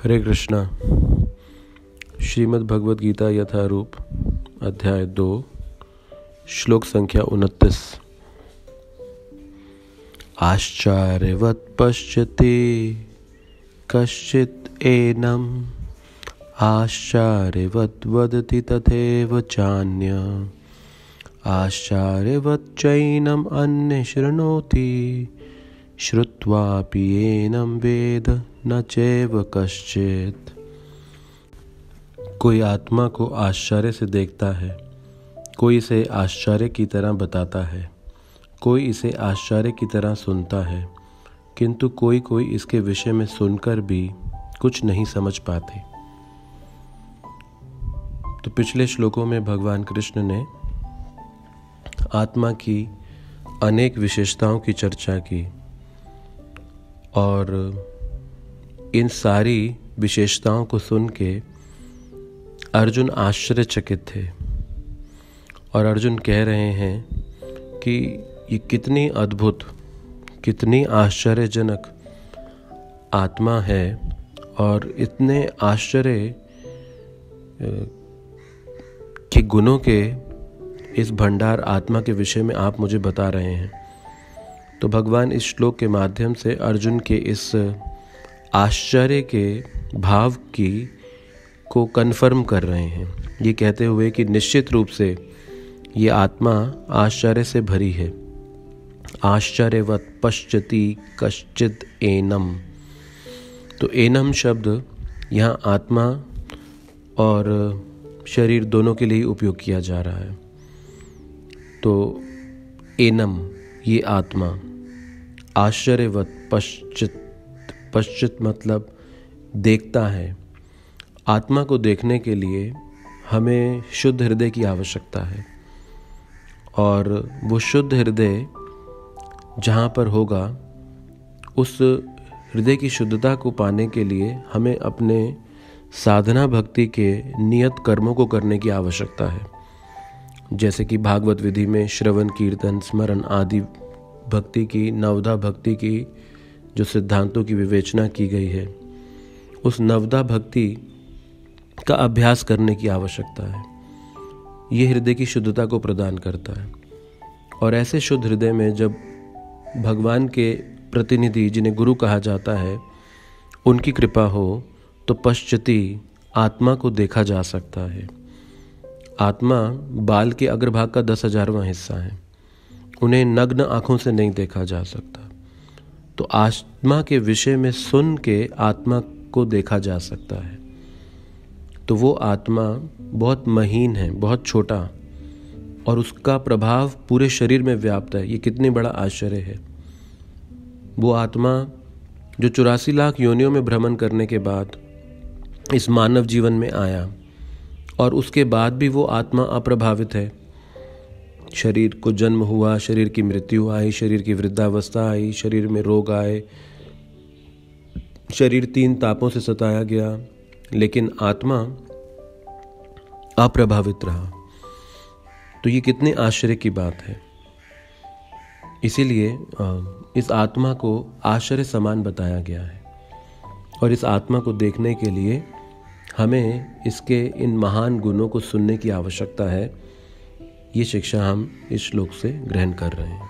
हरे कृष्णा। श्रीमद् भगवद गीता यथारूप अध्याय 2 श्लोक संख्या 29। आश्चर्यवत् पश्यति कश्चित् एनम् आश्चर्यवत् वदति तथैव चान्यः आश्चर्यवत् चैनम् अन्यः शृणोति श्रुत्वापि एनं वेद न चैव कश्चित्। कोई आत्मा को आश्चर्य से देखता है, कोई इसे आश्चर्य की तरह बताता है, कोई इसे आश्चर्य की तरह सुनता है, किंतु कोई कोई इसके विषय में सुनकर भी कुछ नहीं समझ पाते। तो पिछले श्लोकों में भगवान कृष्ण ने आत्मा की अनेक विशेषताओं की चर्चा की और इन सारी विशेषताओं को सुन के अर्जुन आश्चर्यचकित थे और अर्जुन कह रहे हैं कि ये कितनी अद्भुत, कितनी आश्चर्यजनक आत्मा है और इतने आश्चर्य के गुणों के इस भंडार आत्मा के विषय में आप मुझे बता रहे हैं। तो भगवान इस श्लोक के माध्यम से अर्जुन के इस आश्चर्य के भाव को कन्फर्म कर रहे हैं, ये कहते हुए कि निश्चित रूप से ये आत्मा आश्चर्य से भरी है। आश्चर्यवत् पश्यति कश्चित् एनम्। तो एनम शब्द यहाँ आत्मा और शरीर दोनों के लिए उपयोग किया जा रहा है। तो एनम ये आत्मा, आश्चर्यवत् पश्चित मतलब देखता है। आत्मा को देखने के लिए हमें शुद्ध हृदय की आवश्यकता है और वो शुद्ध हृदय जहाँ पर होगा, उस हृदय की शुद्धता को पाने के लिए हमें अपने साधना भक्ति के नियत कर्मों को करने की आवश्यकता है। जैसे कि भागवत विधि में श्रवण कीर्तन स्मरण आदि भक्ति की, नवधा भक्ति की जो सिद्धांतों की विवेचना की गई है, उस नवधा भक्ति का अभ्यास करने की आवश्यकता है। ये हृदय की शुद्धता को प्रदान करता है और ऐसे शुद्ध हृदय में जब भगवान के प्रतिनिधि, जिन्हें गुरु कहा जाता है, उनकी कृपा हो तो पश्चति आत्मा को देखा जा सकता है। आत्मा बाल के अग्रभाग का 10,000वां हिस्सा है, उन्हें नग्न आँखों से नहीं देखा जा सकता। तो आत्मा के विषय में सुन के आत्मा को देखा जा सकता है। तो वो आत्मा बहुत महीन है, बहुत छोटा, और उसका प्रभाव पूरे शरीर में व्याप्त है। ये कितनी बड़ा आश्चर्य है। वो आत्मा जो 84 लाख योनियों में भ्रमण करने के बाद इस मानव जीवन में आया और उसके बाद भी वो आत्मा अप्रभावित है। शरीर को जन्म हुआ, शरीर की मृत्यु आई, शरीर की वृद्धावस्था आई, शरीर में रोग आए, शरीर 3 तापों से सताया गया, लेकिन आत्मा अप्रभावित रहा। तो ये कितने आश्चर्य की बात है। इसीलिए इस आत्मा को आश्चर्य समान बताया गया है और इस आत्मा को देखने के लिए हमें इसके इन महान गुणों को सुनने की आवश्यकता है। ये शिक्षा हम इस श्लोक से ग्रहण कर रहे हैं।